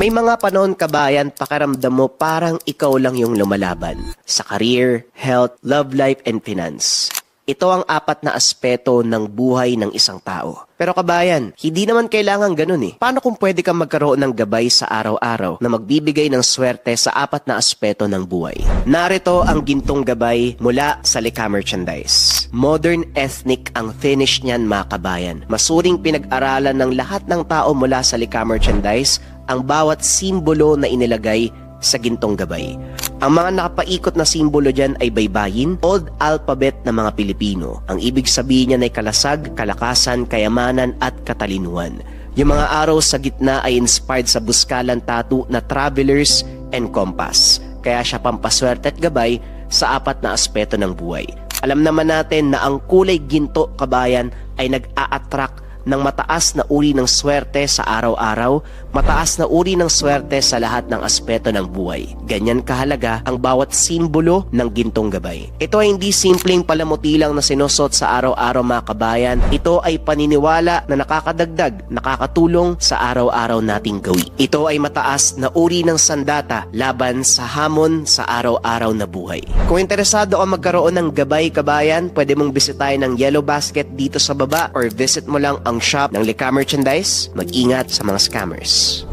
May mga panahon kabayan, pakiramdam mo parang ikaw lang yung lumalaban. Sa career, health, love life, and finance. Ito ang 4 na aspeto ng buhay ng isang tao. Pero kabayan, hindi naman kailangan ganun eh. Paano kung pwede kang magkaroon ng gabay sa araw-araw na magbibigay ng swerte sa 4 na aspeto ng buhay? Narito ang gintong gabay mula sa Lika Merchandise. Modern ethnic ang finish niyan mga kabayan. Masuring pinag-aralan ng lahat ng tao mula sa Lika Merchandise ang bawat simbolo na inilagay sa gintong gabay. Ang mga nakapaikot na simbolo dyan ay baybayin, old alphabet ng mga Pilipino. Ang ibig sabihin niyan ay kalasag, kalakasan, kayamanan at katalinuhan. Yung mga araw sa gitna ay inspired sa buskalan tattoo na Travelers and Compass. Kaya siya pampaswerte at gabay sa 4 na aspeto ng buhay. Alam naman natin na ang kulay ginto kabayan ay nag-a-attract ng mataas na uri ng swerte sa araw-araw, mataas na uri ng swerte sa lahat ng aspeto ng buhay. Ganyan kahalaga ang bawat simbolo ng gintong gabay. Ito ay hindi simpleng palamuti lang na sinusot sa araw-araw mga kabayan. Ito ay paniniwala na nakakadagdag, nakakatulong sa araw-araw nating gawin. Ito ay mataas na uri ng sandata laban sa hamon sa araw-araw na buhay. Kung interesado ka magkaroon ng gabay kabayan, pwede mong bisitahin ang Yellow Basket dito sa baba or visit mo lang ang shop ng Lika Merchandise. Mag-ingat sa mga scammers.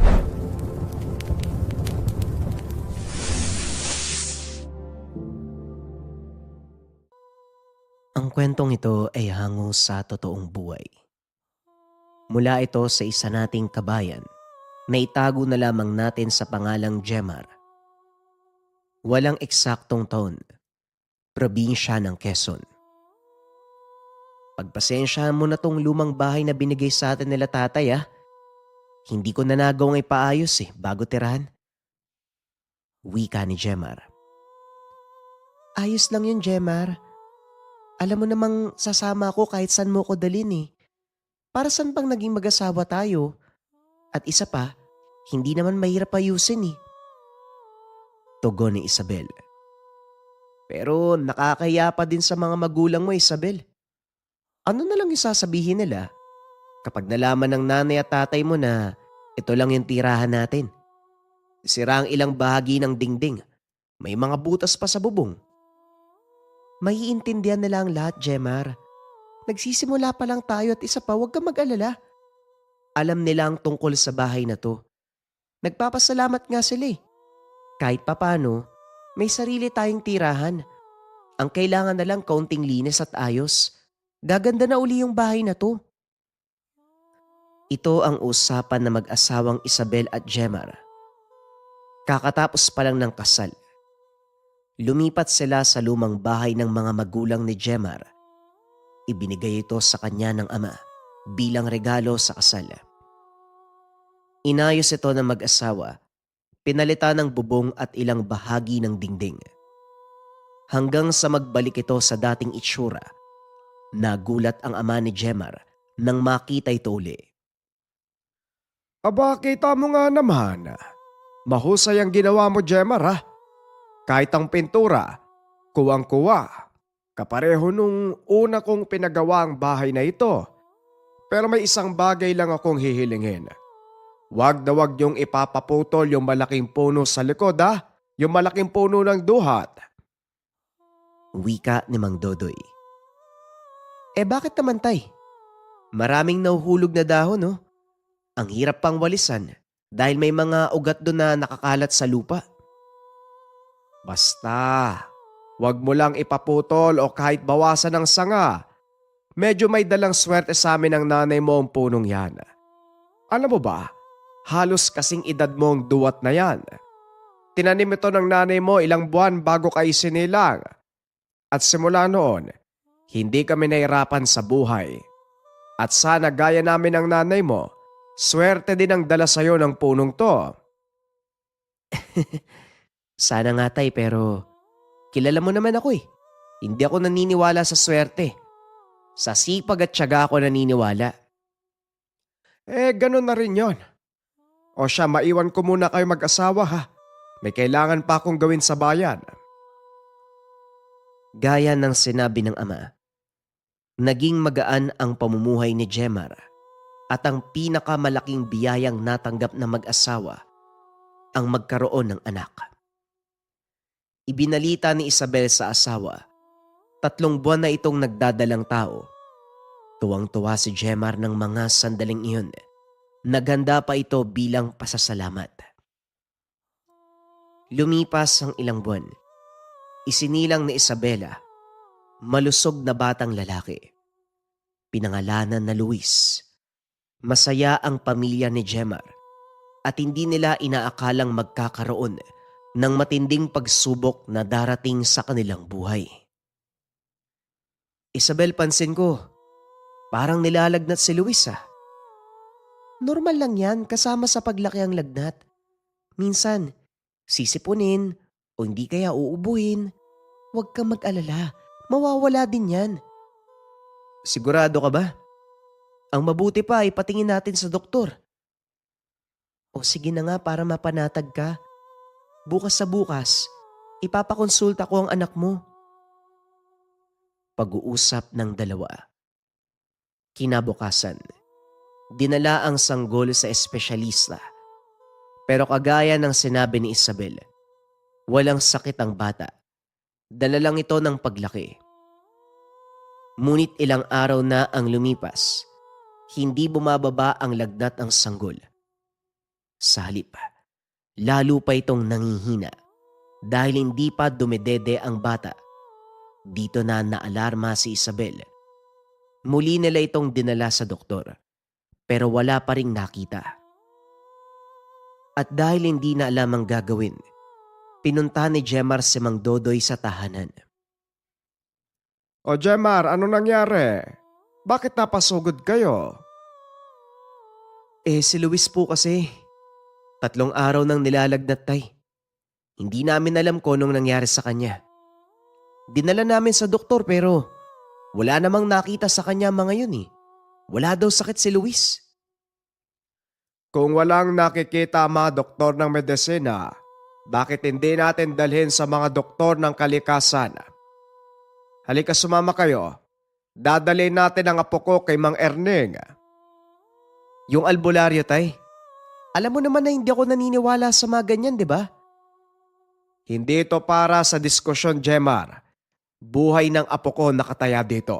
Ang kwentong ito ay hango sa totoong buhay. Mula ito sa isa nating kabayan na itago na lamang natin sa pangalang Jemar. Walang eksaktong taon, probinsya ng Quezon. Pagpasensyahan mo na tong lumang bahay na binigay sa atin nila tatay Hindi ko na nagawang ipaayos bago tirahan. Wika ni Jemar. Ayos lang yun, Jemar. Alam mo namang sasama ako kahit saan mo ko dalhin. Para saan bang naging mag-asawa tayo? At isa pa, hindi naman mahirap ayusin. Tugon ni Isabel. Pero nakakaya pa din sa mga magulang mo, Isabel. Ano na lang yung sasabihin nila kapag nalaman ng nanay at tatay mo na ito lang yung tirahan natin? Sira ang ilang bahagi ng dingding. May mga butas pa sa bubong. Maiintindihan nila ang lahat, Jemar. Nagsisimula pa lang tayo at isa pa, huwag kang mag-alala. Alam nila ang tungkol sa bahay na to. Nagpapasalamat nga sila. Kahit papano, may sarili tayong tirahan. Ang kailangan na lang kaunting linis at ayos. Gaganda na uli yung bahay na to. Ito ang usapan na mag-asawang Isabel at Jemar. Kakatapos pa lang ng kasal. Lumipat sila sa lumang bahay ng mga magulang ni Jemar. Ibinigay ito sa kanya ng ama bilang regalo sa kasal. Inayos ito ng mag-asawa, pinalitan ng bubong at ilang bahagi ng dingding. Hanggang sa magbalik ito sa dating itsura. Nagulat ang ama ni Jemar nang makita ito uli. Aba, kita mo nga naman. Mahusay ang ginawa mo, Jemar. Kahit ang pintura, kuwang-kuwa. Kapareho nung una kong pinagawa ang bahay na ito. Pero may isang bagay lang akong hihilingin. Wag na wag yung ipapaputol yung malaking puno sa likod, Yung malaking puno ng duhat. Wika ni Mang Dodoy. Bakit naman, tay? Maraming nahuhulog na dahon, Ang hirap pang walisan dahil may mga ugat doon na nakakalat sa lupa. Basta, wag mo lang ipaputol o kahit bawasan ng sanga. Medyo may dalang swerte sa amin ng nanay mo ang punong yan. Alam mo ba, halos kasing edad mo ang duwat na yan. Tinanim ito ng nanay mo ilang buwan bago ka isinilang. At simula noon, hindi kami nahirapan sa buhay. At sana gaya namin ng nanay mo, swerte din ang dala sa'yo ng punong to. Sana nga, tay, pero kilala mo naman ako. Hindi ako naniniwala sa swerte. Sa sipag at tiyaga ako naniniwala. Ganun na rin yon. O siya, maiwan ko muna kayo mag-asawa May kailangan pa akong gawin sa bayan. Gaya ng sinabi ng ama, naging magaan ang pamumuhay ni Jemar at ang pinakamalaking biyayang natanggap na mag-asawa ang magkaroon ng anak. Ibinalita ni Isabel sa asawa, 3 buwan na itong nagdadalang tao. Tuwang-tuwa si Jemar ng mga sandaling iyon. Naghanda pa ito bilang pasasalamat. Lumipas ang ilang buwan. Isinilang ni Isabela, malusog na batang lalaki. Pinangalanan na Luis. Masaya ang pamilya ni Jemar at hindi nila inaakalang magkakaroon ng matinding pagsubok na darating sa kanilang buhay. Isabel, pansin ko, parang nilalagnat si Luis ah. Normal lang yan kasama sa paglaki ang lagnat. Minsan, sisipunin o hindi kaya uubuhin. Huwag kang mag-alala, mawawala din yan. Sigurado ka ba? Ang mabuti pa ay patingin natin sa doktor. O sige na nga para mapanatag ka. Bukas sa bukas, ipapakonsulta ko ang anak mo. Pag-uusap ng dalawa. Kinabukasan, dinala ang sanggol sa espesyalista. Pero kagaya ng sinabi ni Isabel, walang sakit ang bata. Dala lang ito ng paglaki. Ngunit ilang araw na ang lumipas, hindi bumababa ang lagnat ng sanggol. Sa halip, lalo pa itong nangihina dahil hindi pa dumedede ang bata. Dito na naalarma si Isabel. Muli nila itong dinala sa doktor pero wala pa ring nakita. At dahil hindi na alam ang gagawin, pinunta ni Jemar si Mang Dodoy sa tahanan. O Jemar, ano nangyari? Bakit napasugod kayo? Si Luis po kasi, 3 araw nang nilalagnat tay. Hindi namin alam kung anong nangyari sa kanya. Dinala namin sa doktor pero wala namang nakita sa kanya mga yun eh. Wala daw sakit si Luis. Kung walang nakikita ang mga doktor ng medisina, bakit hindi natin dalhin sa mga doktor ng kalikasan? Halika, sumama kayo. Dadalhin natin ang apo ko kay Mang Erning. Yung albularyo tay, alam mo naman na hindi ako naniniwala sa mga ganyan, di ba? Hindi ito para sa diskusyon, Jemar. Buhay ng apo ko nakataya dito.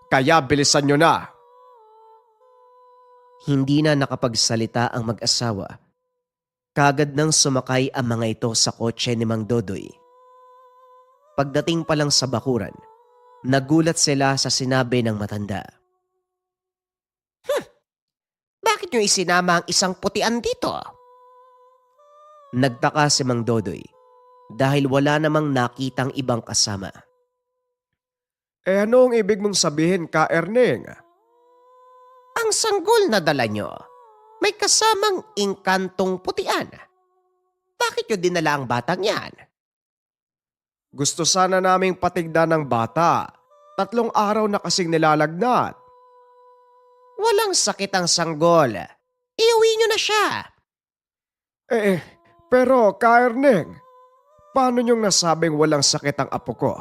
Kaya bilisan nyo na. Hindi na nakapagsalita ang mag-asawa. Kagad nang sumakay ang mga ito sa kotse ni Mang Dodoy. Pagdating pa lang sa bakuran, nagulat sila sa sinabi ng matanda. Bakit nyo isinama ang isang putian dito? Nagtaka si Mang Dodoy dahil wala namang nakitang ibang kasama. Ano ang ibig mong sabihin, Ka Erning? Ang sanggol na dala nyo, may kasamang inkantong putian. Bakit nyo dinala ang batang yan? Gusto sana naming patignan ng bata. 3 araw na kasing nilalagnat. Walang sakit ang sanggol. Iuwi nyo na siya. Pero Ka Erning, paano niyong nasabing walang sakit ang apo ko?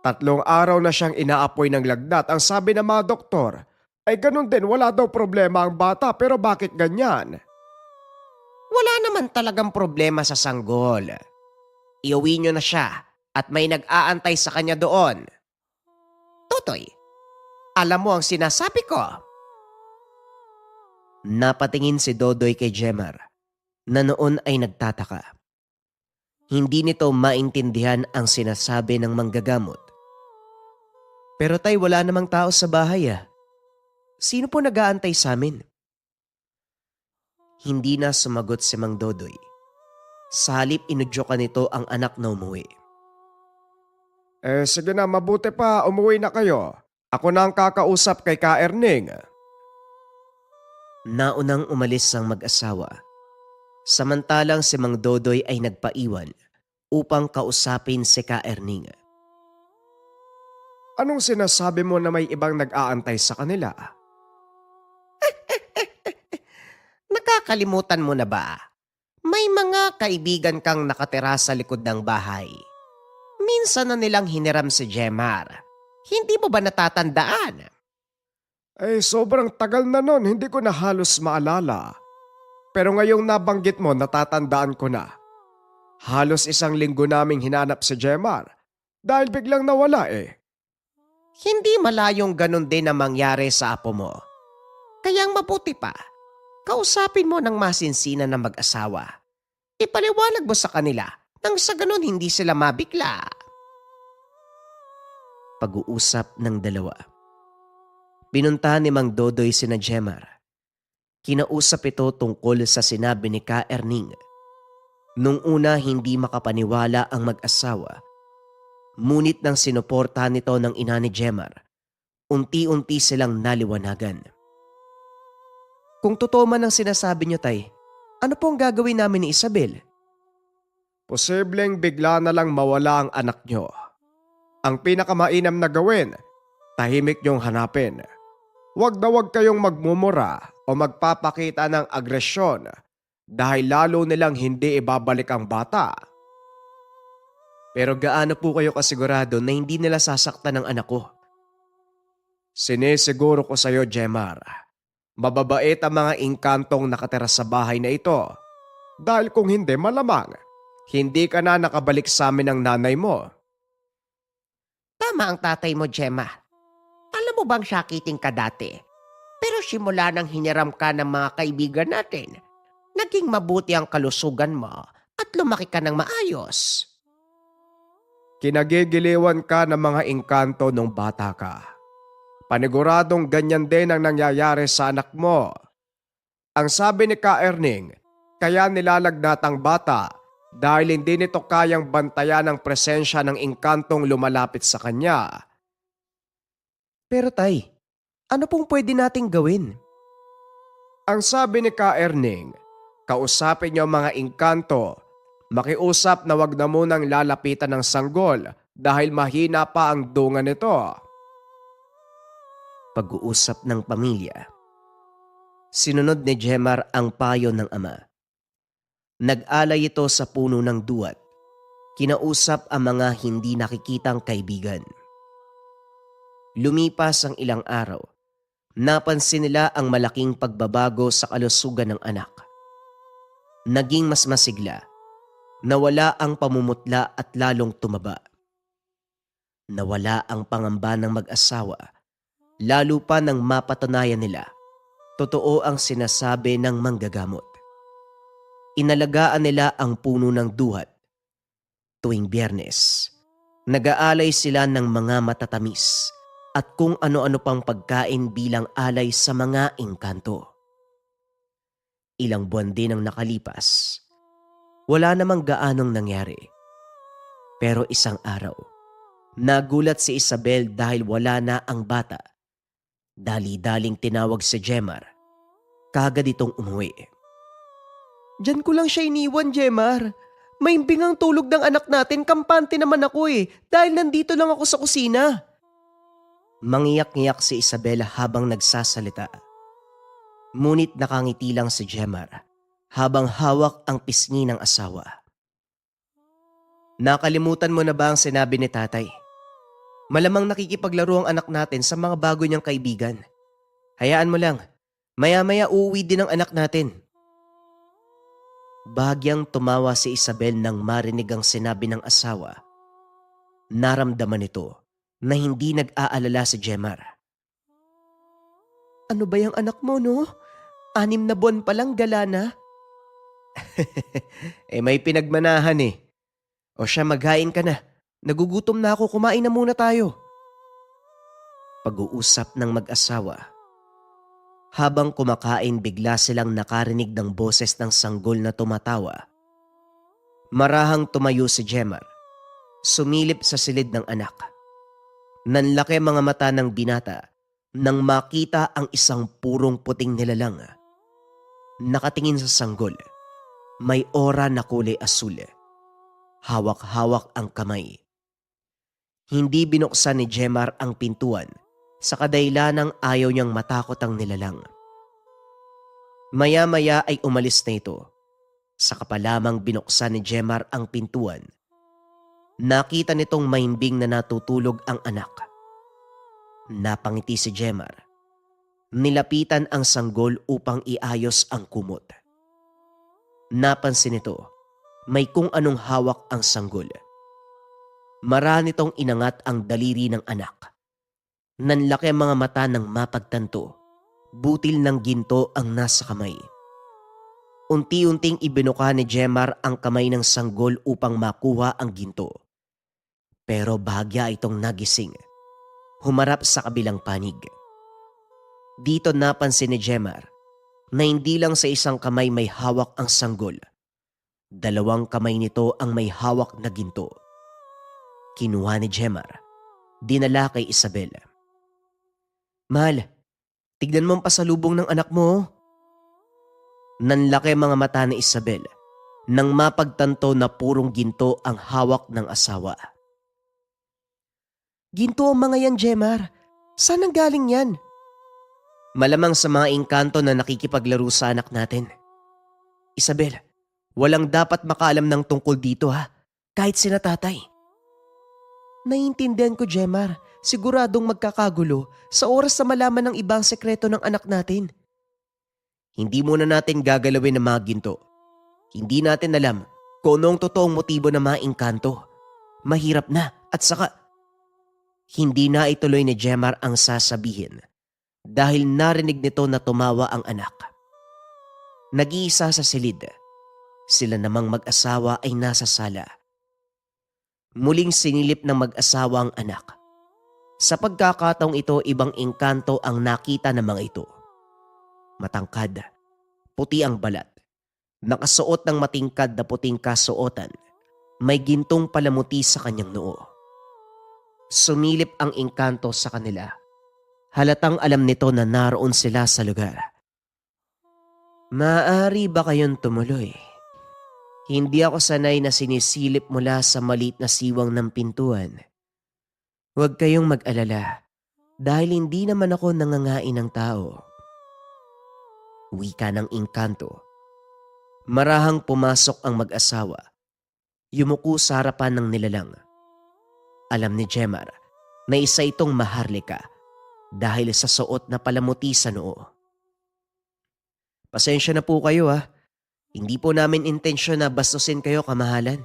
3 araw na siyang inaapoy ng lagnat. Ang sabi ng mga doktor, ay ganun din, wala daw problema ang bata, pero bakit ganyan? Wala naman talagang problema sa sanggol. Iuwi nyo na siya at may nag-aantay sa kanya doon. Totoy, alam mo ang sinasabi ko. Napatingin si Dodoy kay Jemar na noon ay nagtataka. Hindi nito maintindihan ang sinasabi ng manggagamot. Pero tay, wala namang tao sa bahay ah. Sino po nag-aantay sa amin? Hindi na sumagot si Mang Dodoy. Sa halip inudyokan nito ang anak na umuwi. Sige na, mabuti pa, umuwi na kayo. Ako na ang kakausap kay Ka Erning. Naunang umalis ang mag-asawa. Samantalang si Mang Dodoy ay nagpaiwan upang kausapin si Ka Erning. Anong sinasabi mo na may ibang nag-aantay sa kanila? Nakakalimutan mo na ba? May mga kaibigan kang nakatira sa likod ng bahay. Minsan na nilang hiniram si Jemar. Hindi mo ba natatandaan? Sobrang tagal na nun, hindi ko na halos maalala. Pero ngayong nabanggit mo, natatandaan ko na. Halos 1 linggo naming hinanap si Jemar dahil biglang nawala eh. Hindi malayong ganun din ang mangyari sa apo mo. Kayang mabuti pa, kausapin mo ng masinsinan na mag-asawa. Ipaliwanag mo sa kanila nang sa ganun hindi sila mabigla. Pag-uusap ng dalawa. Pinuntahan ni Mang Dodoy sina Jemar. Kinausap ito tungkol sa sinabi ni Ka Erning. Nung una hindi makapaniwala ang mag-asawa. Ngunit nang sinuportahan nito ng ina ni Jemar, unti-unti silang naliwanagan. Kung totoo man ang sinasabi niyo, Tay, ano po ang gagawin namin ni Isabel? Posibleng bigla na lang mawala ang anak nyo. Ang pinakamainam na gawin, tahimik niyong hanapin. Huwag na huwag kayong magmumura o magpapakita ng agresyon dahil lalo nilang hindi ibabalik ang bata. Pero gaano po kayo kasigurado na hindi nila sasaktan ng anak ko? Sinisiguro ko sa iyo, Jemar. Mababait ang mga inkantong nakatira sa bahay na ito. Dahil kung hindi, malamang, hindi ka na nakabalik sa amin ng nanay mo. Tama ang tatay mo, Gemma. Alam mo bang sakitin ka dati? Pero simula nang hiniram ka ng mga kaibigan natin, naging mabuti ang kalusugan mo at lumaki ka ng maayos. Kinagigiliwan ka ng mga engkanto nung bata ka. Paniguradong ganyan din ang nangyayari sa anak mo. Ang sabi ni Ka Erning, kaya nilalagnat ang bata dahil hindi nito kayang bantayan ang presensya ng engkantong lumalapit sa kanya. Pero Tay, ano pong pwede nating gawin? Ang sabi ni Ka Erning, kausapin niyo ang mga engkanto. Makiusap na wag na munang lalapitan ng sanggol dahil mahina pa ang dunga nito. Pag-uusap ng pamilya. Sinunod ni Jemar ang payo ng ama. Nag-alay ito sa puno ng duwat. Kinausap ang mga hindi nakikitang kaibigan. Lumipas ang ilang araw. Napansin nila ang malaking pagbabago sa kalusugan ng anak. Naging mas masigla. Nawala ang pamumutla at lalong tumaba. Nawala ang pangamba ng mag-asawa. Lalo pa nang mapatunayan nila, totoo ang sinasabi ng manggagamot. Inalagaan nila ang puno ng duhat. Tuwing Biyernes, nag-aalay sila ng mga matatamis at kung ano-ano pang pagkain bilang alay sa mga engkanto. Ilang buwan din ang nakalipas. Wala namang gaanong nangyari. Pero isang araw, nagulat si Isabel dahil wala na ang bata. Dali-daling tinawag si Jemar. Kagad itong umuwi. Diyan ko lang siya iniwan, Jemar. Maimbing ang tulog ng anak natin, kampante naman ako dahil nandito lang ako sa kusina. Mangiyak-ngiyak si Isabel habang nagsasalita. Ngunit nakangiti lang si Jemar habang hawak ang pisngi ng asawa. Nakalimutan mo na ba ang sinabi ni tatay? Malamang nakikipaglaro ang anak natin sa mga bago niyang kaibigan. Hayaan mo lang, maya-maya uuwi din ang anak natin. Bahagyang tumawa si Isabel nang marinig ang sinabi ng asawa. Naramdaman nito na hindi nag-aalala si Jemar. Ano ba yung anak mo, no? 6 na buwan pa lang gala na. May pinagmanahan O siya, maghain ka na. Nagugutom na ako, kumain na muna tayo. Pag-uusap ng mag-asawa. Habang kumakain, bigla silang nakarinig ng boses ng sanggol na tumatawa. Marahang tumayo si Jemar. Sumilip sa silid ng anak. Nanlaki mga mata ng binata nang makita ang isang purong puting nilalang. Nakatingin sa sanggol. May aura na kulay asul. Hawak-hawak ang kamay. Hindi binuksan ni Jemar ang pintuan sa kadahilanang ayaw niyang matakot ang nilalang. Maya-maya ay umalis na ito. Saka pa lamang binuksan ni Jemar ang pintuan. Nakita nitong mahimbing na natutulog ang anak. Napangiti si Jemar. Nilapitan ang sanggol upang iayos ang kumot. Napansin nito, may kung anong hawak ang sanggol. Mara nitong inangat ang daliri ng anak. Nanlaki ang mga mata ng mapagtanto. Butil ng ginto ang nasa kamay. Unti-unting ibinuka ni Jemar ang kamay ng sanggol upang makuha ang ginto. Pero bahagya itong nagising. Humarap sa kabilang panig. Dito napansin ni Jemar na hindi lang sa isang kamay may hawak ang sanggol. 2 kamay nito ang may hawak na ginto. Kinuha ni Jemar, dinala kay Isabel. Mahal, tignan mo ang pasalubong ng anak mo. Nanlaki mga mata ni Isabel nang mapagtanto na purong ginto ang hawak ng asawa. Ginto ang mga yan, Jemar. Saan ang galing yan? Malamang sa mga engkanto na nakikipaglaro sa anak natin. Isabel, walang dapat makaalam ng tungkol dito ha, kahit sina tatay. Naiintindihan ko, Jemar. Siguradong magkakagulo sa oras na malaman ng ibang sekreto ng anak natin. Hindi muna natin gagalawin ng mga ginto. Hindi natin alam kung anong totoong motibo ng mga engkanto. Mahirap na at saka hindi na ituloy ni Jemar ang sasabihin dahil narinig nito na tumawa ang anak. Nag-iisa sa silid. Sila namang mag-asawa ay nasa sala. Muling sinilip ng mag-asawa ang anak. Sa pagkakataong ito, ibang engkanto ang nakita ng mga ito. Matangkad, puti ang balat. Nakasuot ng matingkad na puting kasuotan. May gintong palamuti sa kanyang noo. Sumilip ang engkanto sa kanila. Halatang alam nito na naroon sila sa lugar. Maaari ba kayong tumuloy? Hindi ako sanay na sinisilip mula sa maliit na siwang ng pintuan. Huwag kayong mag-alala dahil hindi naman ako nangangain ng tao. Wika ng engkanto. Marahang pumasok ang mag-asawa. Yumuko sa harapan ng nilalang. Alam ni Jemar na isa itong maharlika dahil sa suot na palamuti sa noo. Pasensya na po kayo ha. Hindi po namin intensyon na bastusin kayo, kamahalan.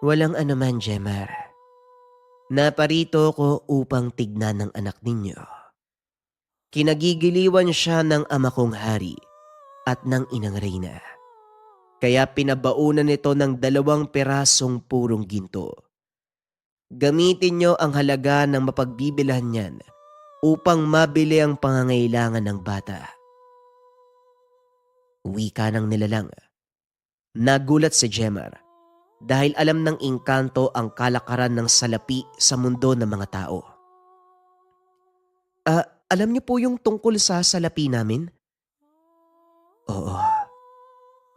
Walang anuman, Jemar. Naparito ko upang tignan ng anak ninyo. Kinagigiliwan siya ng ama kong hari at ng inang reyna. Kaya pinabaunan nito ng 2 pirasong purong ginto. Gamitin nyo ang halaga ng mapagbibilhan niyan upang mabili ang pangangailangan ng bata. Wika ng nilalang. Nagulat si Jemar dahil alam ng engkanto ang kalakaran ng salapi sa mundo ng mga tao. Alam niyo po yung tungkol sa salapi namin? Oo.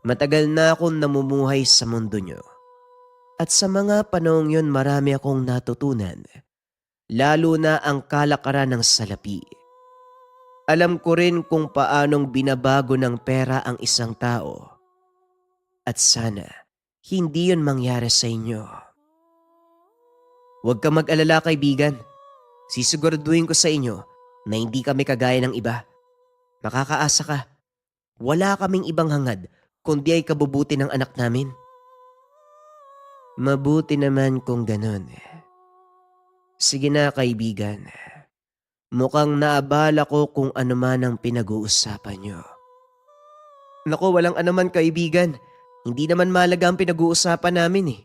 Matagal na akong namumuhay sa mundo niyo. At sa mga panahong yun marami akong natutunan. Lalo na ang kalakaran ng salapi. Alam ko rin kung paanong binabago ng pera ang isang tao. At sana hindi yun mangyari sa inyo. Huwag kang mag-alala, kaibigan. Sisiguraduhin ko sa inyo na hindi kami kagaya ng iba. Makakaasa ka. Wala kaming ibang hangad kundi ay kabubuti ng anak namin. Mabuti naman kung ganun. Sige na, kaibigan. Mukhang naabala ko kung ano man ang pinag-uusapan nyo. Naku, walang anuman, kaibigan. Hindi naman mahalaga ang pinag-uusapan namin eh.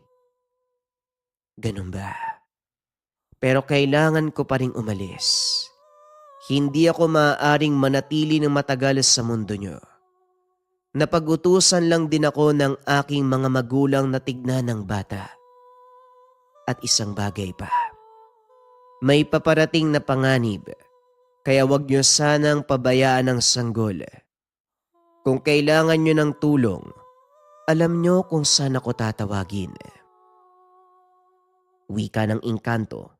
Ganun ba? Pero kailangan ko pa ring umalis. Hindi ako maaaring manatili ng matagal sa mundo nyo. Napag-utusan lang din ako ng aking mga magulang na tignan ng bata. At isang bagay pa. May paparating na panganib, kaya wag nyo sanang pabayaan ang sanggol. Kung kailangan nyo ng tulong, alam nyo kung saan ako tatawagin. Wika ng engkanto.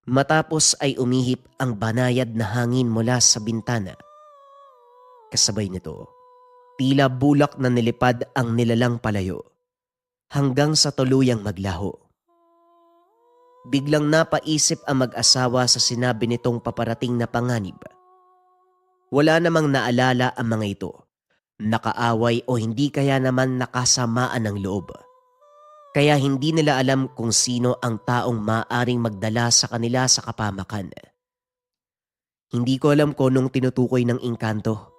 Matapos ay umihip ang banayad na hangin mula sa bintana. Kasabay nito, tila bulak na nilipad ang nilalang palayo hanggang sa tuluyang maglaho. Biglang napaisip ang mag-asawa sa sinabi nitong paparating na panganib. Wala namang naalala ang mga ito nakaaway o hindi kaya naman nakasamaan ng loob. Kaya hindi nila alam kung sino ang taong maaring magdala sa kanila sa kapamakan. Hindi ko alam kung anong tinutukoy ng engkanto.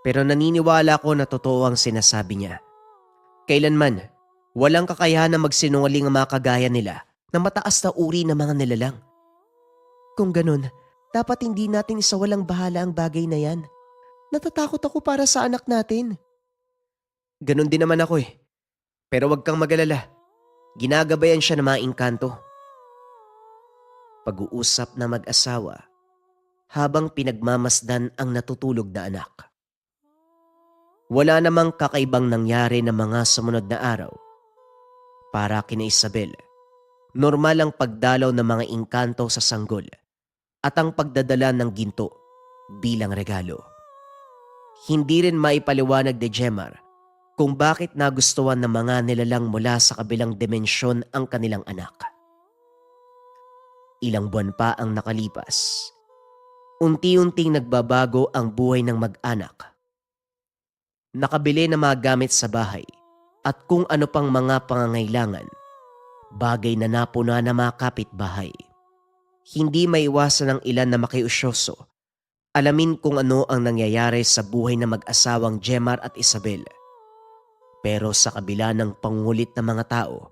Pero naniniwala ko na totoo ang sinasabi niya. Kailanman, walang kakayahan na magsinungaling ang mga kagaya nila na mataas na uri ng mga nilalang. Kung ganun, dapat hindi natin isawalang bahala ang bagay na yan. Natatakot ako para sa anak natin. Ganun din naman ako eh. Pero wag kang mag-alala. Ginagabayan siya ng mga engkanto. Pag-uusap na mag-asawa habang pinagmamasdan ang natutulog na anak. Wala namang kakaibang nangyari na mga sumunod na araw. Para kina Isabel, normal ang pagdalaw ng mga engkanto sa sanggol at ang pagdadala ng ginto bilang regalo. Hindi rin maipaliwanag ni Jemar kung bakit nagustuhan ng mga nilalang mula sa kabilang dimensyon ang kanilang anak. Ilang buwan pa ang nakalipas. Unti-unting nagbabago ang buhay ng mag-anak. Nakabili ng mga gamit sa bahay at kung ano pang mga pangangailangan, bagay na napuna ng mga kapitbahay. Hindi maiwasan ng ilan na makiusyoso. Alamin kung ano ang nangyayari sa buhay ng mag-asawang Jemar at Isabel. Pero sa kabila ng pangulit ng mga tao,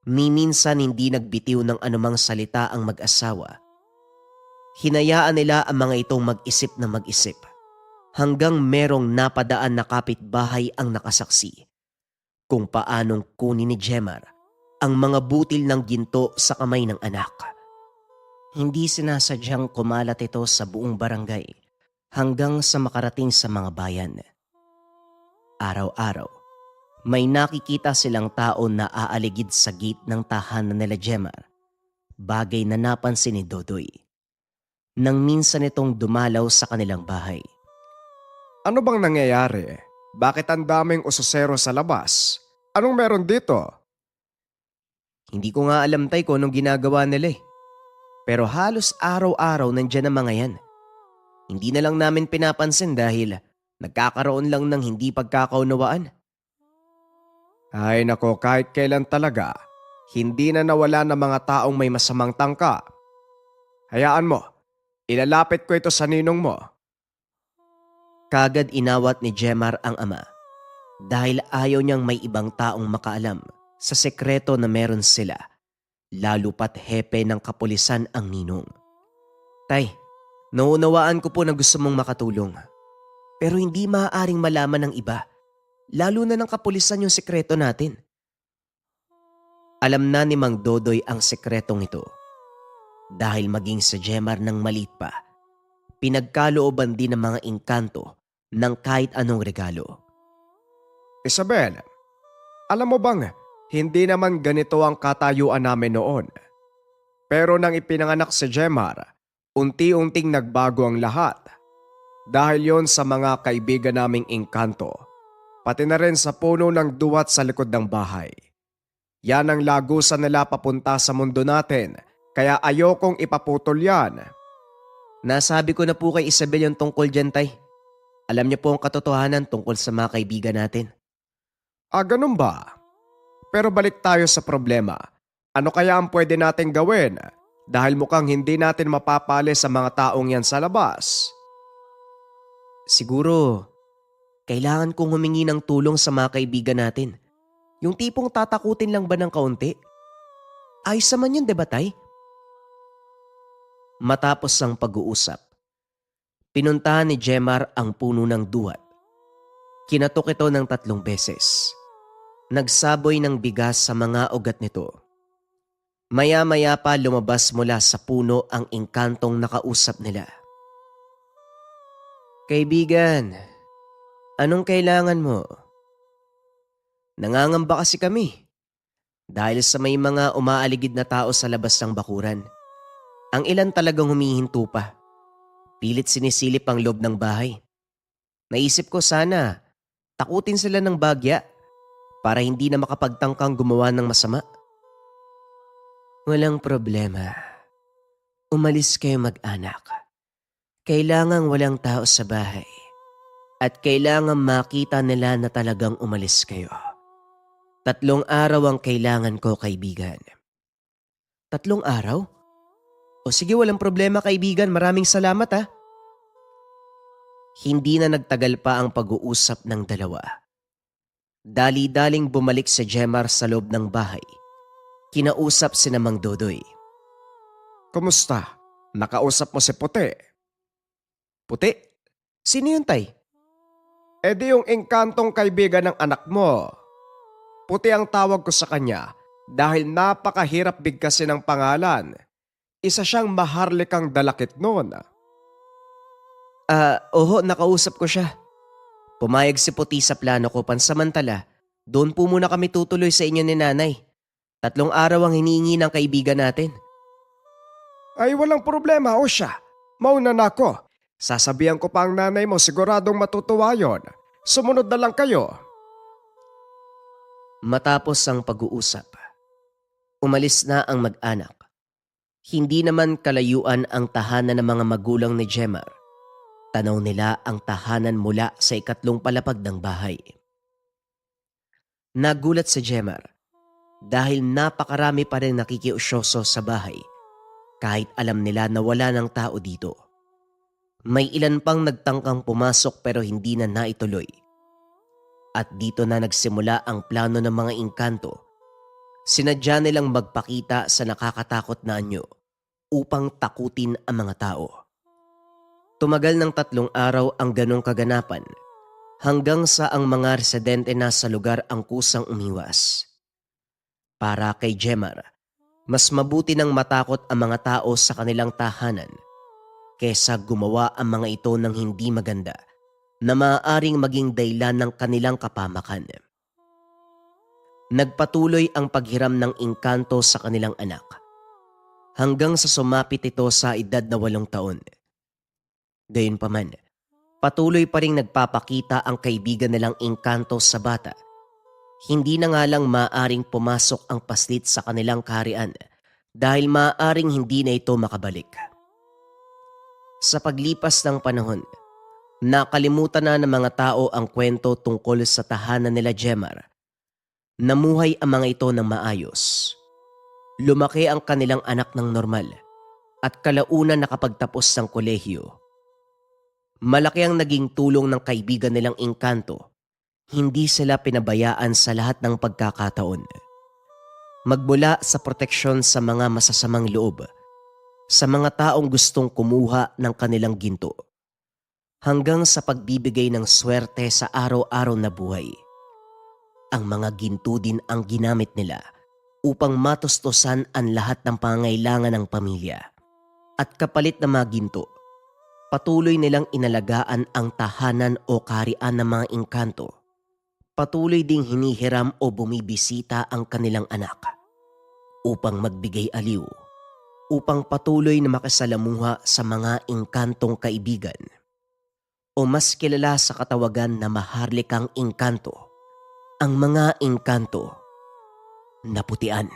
minsan hindi nagbitiw ng anumang salita ang mag-asawa. Hinayaan nila ang mga itong mag-isip na mag-isip hanggang merong napadaan na kapitbahay ang nakasaksi kung paanong kunin ni Jemar ang mga butil ng ginto sa kamay ng anak. Hindi sinasadyang kumalat ito sa buong barangay hanggang sa makarating sa mga bayan. Araw-araw, may nakikita silang tao na aaligid sa gate ng tahanan nila Jemar, bagay na napansin ni Dodoy. Nang minsan itong dumalaw sa kanilang bahay. Ano bang nangyayari? Bakit ang daming usosero sa labas? Anong meron dito? Hindi ko nga alam tay kung anong ginagawa nila eh. Pero halos araw-araw nandyan ang mga yan. Hindi na lang namin pinapansin dahil nagkakaroon lang ng hindi pagkakaunawaan. Ay nako, kahit kailan talaga, hindi na nawala ng mga taong may masamang tangka. Hayaan mo, ilalapit ko ito sa ninong mo. Kagad inawat ni Jemar ang ama dahil ayaw niyang may ibang taong makaalam sa sekreto na meron sila, lalo pat hepe ng kapulisan ang ninong. Tay, naunawaan ko po na gusto mong makatulong. Pero hindi maaaring malaman ng iba, lalo na ng kapulisan yung sekreto natin. Alam na ni Mang Dodoy ang sekretong ito. Dahil maging sa Jemar ng maliit pa, pinagkalooban din ng mga engkanto ng kahit anong regalo. Isabel, alam mo bang hindi naman ganito ang katayuan namin noon. Pero nang ipinanganak si Jemar, unti-unting nagbago ang lahat. Dahil yon sa mga kaibigan naming engkanto, pati na rin sa puno ng duwat sa likod ng bahay. Yan ang lagusan nila papunta sa mundo natin, kaya ayokong ipaputol yan. Nasabi ko na po kay Isabel yung tungkol dyan, tay. Alam niya po ang katotohanan tungkol sa mga kaibigan natin. Ganun ba? Pero balik tayo sa problema. Ano kaya ang pwede nating gawin? Dahil mukhang hindi natin mapapali sa mga taong yan sa labas. Siguro, kailangan kong humingi ng tulong sa mga kaibigan natin. Yung tipong tatakutin lang ba ng kaunti? Ayos naman yun, diba tay? Matapos ang pag-uusap, pinuntahan ni Jemar ang puno ng duwat. Kinatok ito ng 3 beses. Nagsaboy ng bigas sa mga ugat nito. Maya-maya pa lumabas mula sa puno ang engkantong nakausap nila. Kaibigan, anong kailangan mo? Nangangamba kasi kami. Dahil sa may mga umaaligid na tao sa labas ng bakuran. Ang ilan talagang humihinto pa. Pilit sinisilip ang loob ng bahay. Naisip ko sana, takutin sila ng bagya para hindi na makapagtangkang gumawa ng masama. Walang problema. Umalis kayo mag-anak. Kailangang walang tao sa bahay. At kailangan makita nila na talagang umalis kayo. 3 araw ang kailangan ko, kaibigan. 3 araw? O sige, walang problema, kaibigan. Maraming salamat, ha. Hindi na nagtagal pa ang pag-uusap ng dalawa. Dali-daling bumalik si Jemar sa loob ng bahay. Kinausap si Mang Dodoy. Kumusta? Nakausap mo si Puti? Puti? Sino yun, tay? E di yung engkantong kaibigan ng anak mo. Puti ang tawag ko sa kanya dahil napakahirap bigkasin ng pangalan. Isa siyang maharlikang dalakit noon. Oho, nakausap ko siya. Pumayag si Puti sa plano ko, pansamantala. Doon po muna kami tutuloy sa inyo ni nanay. 3 araw ang hinihingi ng kaibigan natin. Ay walang problema, o siya. Mauna na ako. Sasabihan ko pa ang nanay mo, siguradong matutuwa yon. Sumunod na lang kayo. Matapos ang pag-uusap, umalis na ang mag-anak. Hindi naman kalayuan ang tahanan ng mga magulang ni Jemar. Tanaw nila ang tahanan mula sa 3 palapag ng bahay. Nagulat si Jemar dahil napakarami pa rin nakikiusyoso sa bahay kahit alam nila na wala ng tao dito. May ilan pang nagtangkang pumasok pero hindi na naituloy. At dito na nagsimula ang plano ng mga engkanto. Sinadya nilang magpakita sa nakakatakot na anyo upang takutin ang mga tao. Tumagal ng 3 araw ang ganong kaganapan hanggang sa ang mga residente na sa lugar ang kusang umiwas. Para kay Jemar, mas mabuti nang matakot ang mga tao sa kanilang tahanan kesa gumawa ang mga ito ng hindi maganda na maaaring maging dahilan ng kanilang kapamakan. Nagpatuloy ang paghiram ng engkanto sa kanilang anak hanggang sa sumapit ito sa edad na 8 taon. Gayunpaman, patuloy pa ring nagpapakita ang kaibigan nilang engkanto sa bata. Hindi na nga lang maaaring pumasok ang paslit sa kanilang kaharian dahil maaaring hindi na ito makabalik. Sa paglipas ng panahon, nakalimutan na ng mga tao ang kwento tungkol sa tahanan nila Jemar. Namuhay ang mga ito ng maayos. Lumaki ang kanilang anak ng normal at kalaunan nakapagtapos ng kolehiyo. Malaki ang naging tulong ng kaibigan nilang engkanto. Hindi sila pinabayaan sa lahat ng pagkakataon. Magmula sa proteksyon sa mga masasamang loob, sa mga taong gustong kumuha ng kanilang ginto, hanggang sa pagbibigay ng swerte sa araw-araw na buhay. Ang mga ginto din ang ginamit nila upang matustusan ang lahat ng pangangailangan ng pamilya. At kapalit na mga ginto, patuloy nilang inalagaan ang tahanan o kaharian ng mga engkanto. Patuloy ding hinihiram o bumibisita ang kanilang anak upang magbigay aliw, upang patuloy na makasalamuha sa mga engkantong kaibigan o mas kilala sa katawagan na maharlikang engkanto, ang mga engkanto na putian.